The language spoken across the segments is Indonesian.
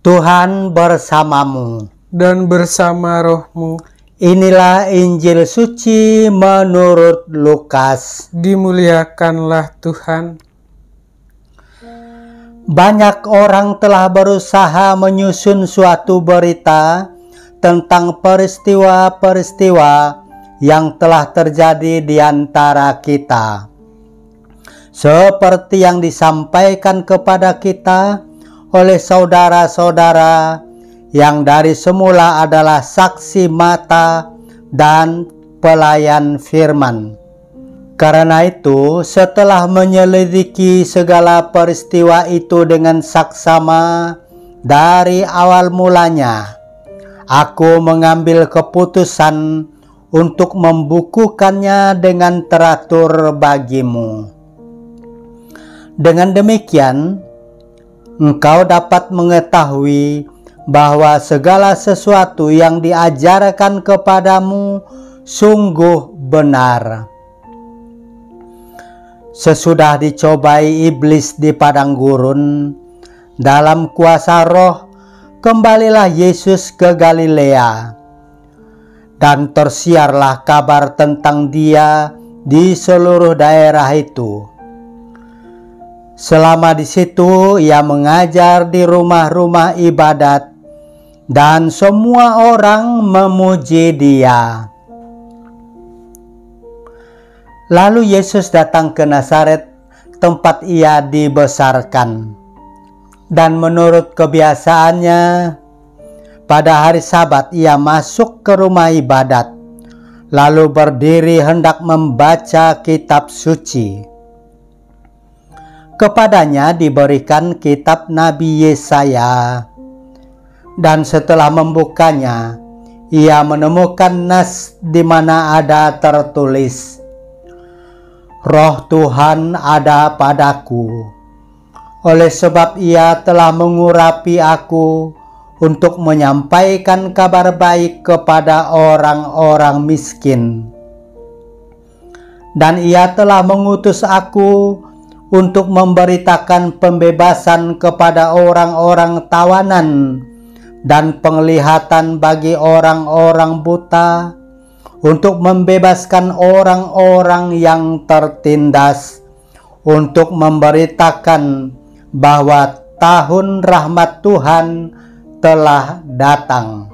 Tuhan bersamamu dan bersama rohmu. Inilah Injil suci menurut Lukas. Dimuliakanlah Tuhan. Banyak orang telah berusaha menyusun suatu berita tentang peristiwa-peristiwa yang telah terjadi di antara kita. Seperti yang disampaikan kepada kita oleh saudara-saudara yang dari semula adalah saksi mata dan pelayan firman. Karena itu, setelah menyelidiki segala peristiwa itu dengan saksama dari awal mulanya, aku mengambil keputusan untuk membukukannya dengan teratur bagimu. Dengan demikian, engkau dapat mengetahui bahwa segala sesuatu yang diajarkan kepadamu sungguh benar. Sesudah dicobai iblis di padang gurun, dalam kuasa roh, kembalilah Yesus ke Galilea. Dan tersiarlah kabar tentang Dia di seluruh daerah itu. Selama di situ, Ia mengajar di rumah-rumah ibadat, dan semua orang memuji Dia. Lalu Yesus datang ke Nazaret, tempat Ia dibesarkan. Dan menurut kebiasaannya, pada hari Sabat Ia masuk ke rumah ibadat, lalu berdiri hendak membaca kitab suci. Kepadanya diberikan kitab Nabi Yesaya, dan setelah membukanya, Ia menemukan nas di mana ada tertulis, Roh Tuhan ada padaku, oleh sebab Ia telah mengurapi aku untuk menyampaikan kabar baik kepada orang-orang miskin. Dan Ia telah mengutus aku untuk memberitakan pembebasan kepada orang-orang tawanan dan penglihatan bagi orang-orang buta, untuk membebaskan orang-orang yang tertindas, untuk memberitakan bahwa tahun rahmat Tuhan telah datang.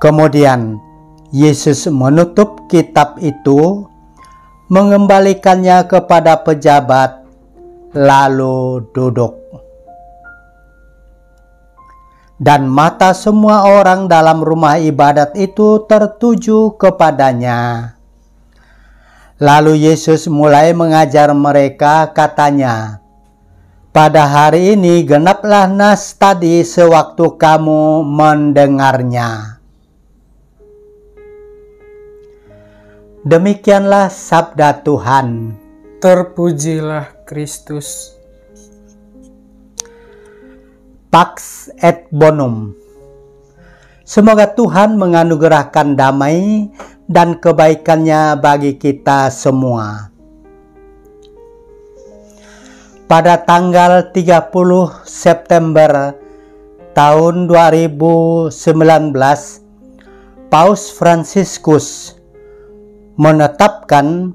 Kemudian Yesus menutup kitab itu, mengembalikannya kepada pejabat, lalu duduk. Dan mata semua orang dalam rumah ibadat itu tertuju kepadanya. Lalu Yesus mulai mengajar mereka, katanya, pada hari ini genaplah nas tadi sewaktu kamu mendengarnya. Demikianlah sabda Tuhan. Terpujilah Kristus. Pax et bonum. Semoga Tuhan menganugerahkan damai dan kebaikannya bagi kita semua. Pada tanggal 30 September tahun 2019, Paus Fransiskus menetapkan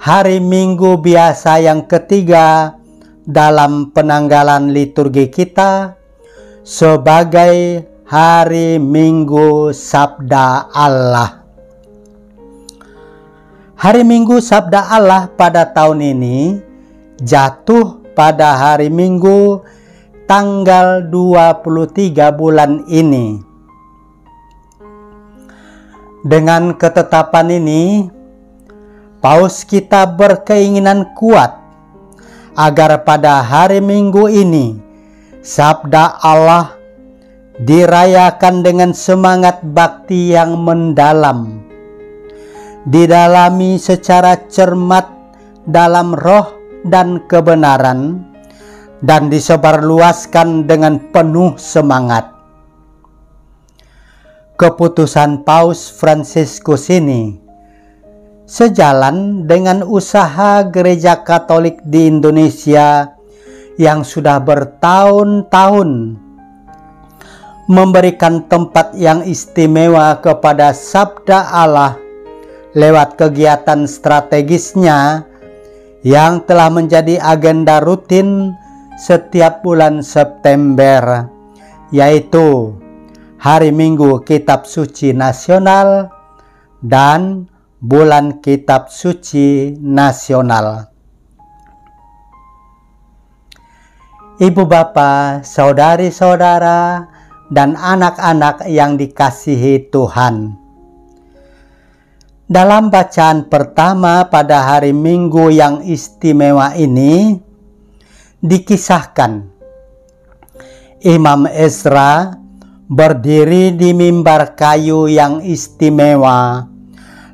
hari Minggu biasa yang ketiga dalam penanggalan liturgi kita sebagai hari Minggu Sabda Allah. Hari Minggu Sabda Allah pada tahun ini jatuh pada hari Minggu tanggal 23 bulan ini. Dengan ketetapan ini, Paus kita berkeinginan kuat agar pada hari Minggu ini Sabda Allah dirayakan dengan semangat bakti yang mendalam, didalami secara cermat dalam roh dan kebenaran, dan disebarluaskan dengan penuh semangat. Keputusan Paus Fransiskus ini sejalan dengan usaha Gereja Katolik di Indonesia yang sudah bertahun-tahun memberikan tempat yang istimewa kepada Sabda Allah lewat kegiatan strategisnya yang telah menjadi agenda rutin setiap bulan September, yaitu Hari Minggu Kitab Suci Nasional dan Bulan Kitab Suci Nasional. Ibu bapa, saudari-saudara, dan anak-anak yang dikasihi Tuhan. Dalam bacaan pertama pada hari Minggu yang istimewa ini, dikisahkan Imam Ezra berdiri di mimbar kayu yang istimewa,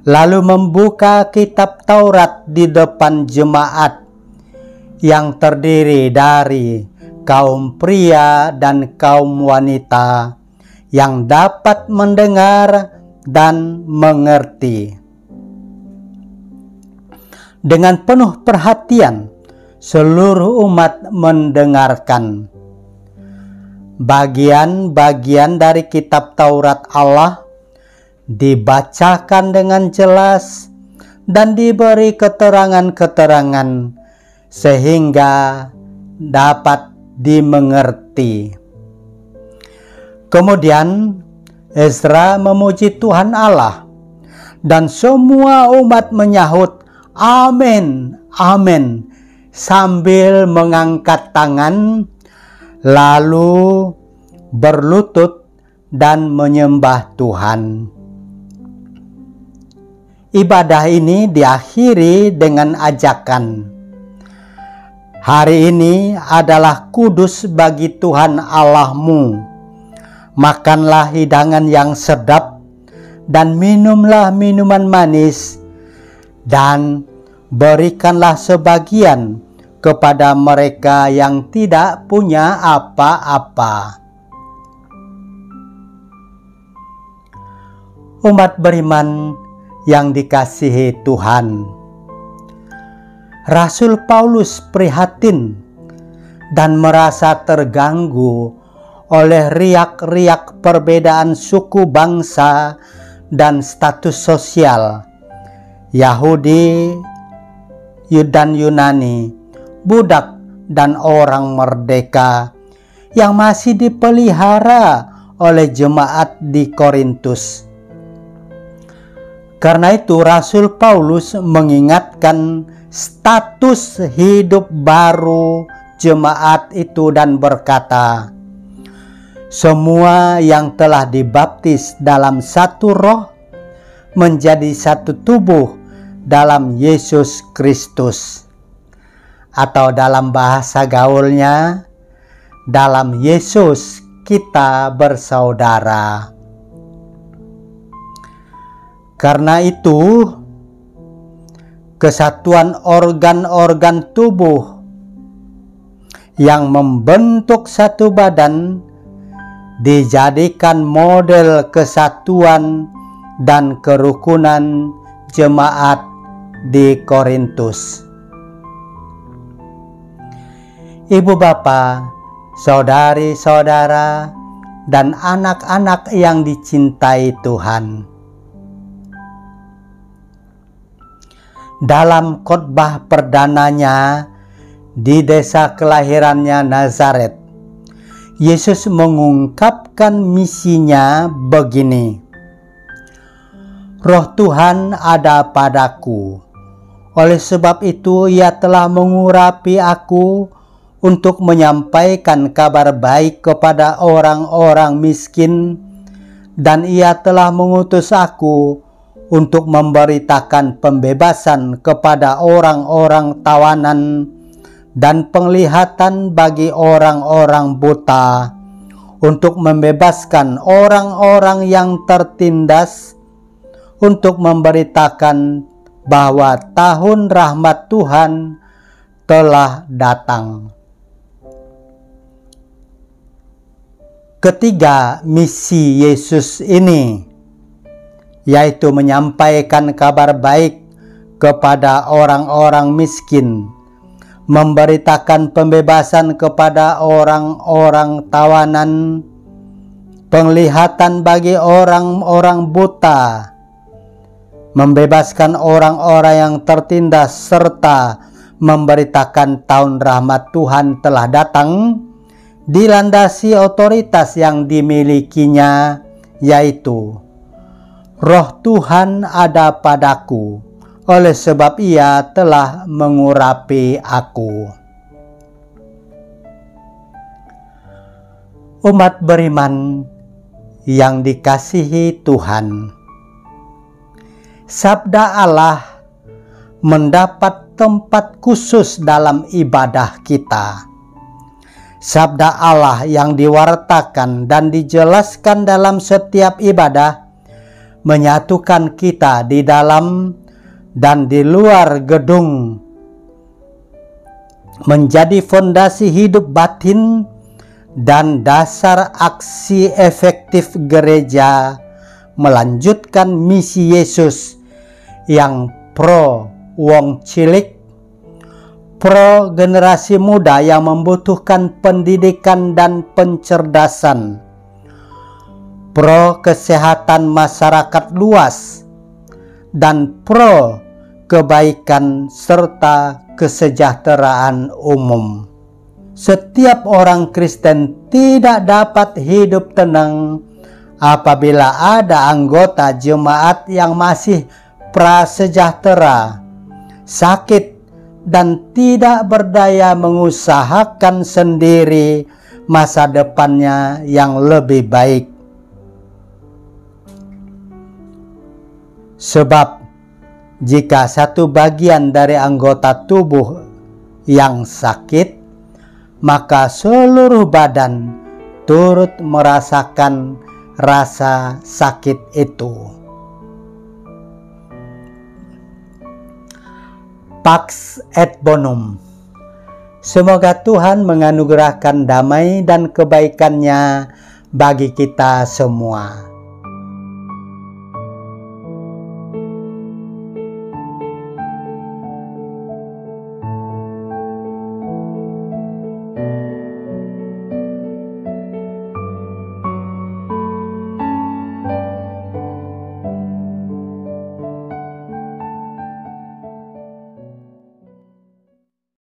lalu membuka kitab Taurat di depan jemaat yang terdiri dari kaum pria dan kaum wanita yang dapat mendengar dan mengerti. Dengan penuh perhatian, seluruh umat mendengarkan. Bagian-bagian dari kitab Taurat Allah dibacakan dengan jelas dan diberi keterangan-keterangan sehingga dapat dimengerti. Kemudian Ezra memuji Tuhan Allah dan semua umat menyahut amin, amin, sambil mengangkat tangan, lalu berlutut dan menyembah Tuhan. Ibadah ini diakhiri dengan ajakan, hari ini adalah kudus bagi Tuhan Allahmu. Makanlah hidangan yang sedap dan minumlah minuman manis, dan berikanlah sebagian kepada mereka yang tidak punya apa-apa. Umat beriman yang dikasihi Tuhan, Rasul Paulus prihatin dan merasa terganggu oleh riak-riak perbedaan suku bangsa dan status sosial Yahudi dan Yunani, budak dan orang merdeka yang masih dipelihara oleh jemaat di Korintus. Karena itu Rasul Paulus mengingatkan status hidup baru jemaat itu dan berkata, semua yang telah dibaptis dalam satu roh menjadi satu tubuh dalam Yesus Kristus, atau dalam bahasa gaulnya, dalam Yesus kita bersaudara. Karena itu, kesatuan organ-organ tubuh yang membentuk satu badan dijadikan model kesatuan dan kerukunan jemaat di Korintus. Ibu bapa, saudari-saudara, dan anak-anak yang dicintai Tuhan, dalam khotbah perdananya di desa kelahirannya Nazaret, Yesus mengungkapkan misinya begini, Roh Tuhan ada padaku, oleh sebab itu Ia telah mengurapi aku untuk menyampaikan kabar baik kepada orang-orang miskin, dan Ia telah mengutus aku untuk memberitakan pembebasan kepada orang-orang tawanan dan penglihatan bagi orang-orang buta, untuk membebaskan orang-orang yang tertindas, untuk memberitakan bahwa tahun rahmat Tuhan telah datang. Ketiga misi Yesus ini, yaitu menyampaikan kabar baik kepada orang-orang miskin, memberitakan pembebasan kepada orang-orang tawanan, penglihatan bagi orang-orang buta, membebaskan orang-orang yang tertindas, serta memberitakan tahun rahmat Tuhan telah datang, dilandasi otoritas yang dimilikinya, yaitu Roh Tuhan ada padaku, oleh sebab Ia telah mengurapi aku. Umat beriman yang dikasihi Tuhan, sabda Allah mendapat tempat khusus dalam ibadah kita. Sabda Allah yang diwartakan dan dijelaskan dalam setiap ibadah menyatukan kita di dalam dan di luar gedung, menjadi fondasi hidup batin dan dasar aksi efektif gereja melanjutkan misi Yesus yang pro wong cilik, pro generasi muda yang membutuhkan pendidikan dan pencerdasan, pro kesehatan masyarakat luas, dan pro kebaikan serta kesejahteraan umum. Setiap orang Kristen tidak dapat hidup tenang apabila ada anggota jemaat yang masih prasejahtera, sakit, dan tidak berdaya mengusahakan sendiri masa depannya yang lebih baik. Sebab jika satu bagian dari anggota tubuh yang sakit, maka seluruh badan turut merasakan rasa sakit itu. Pax et Bonum. Semoga Tuhan menganugerahkan damai dan kebaikannya bagi kita semua.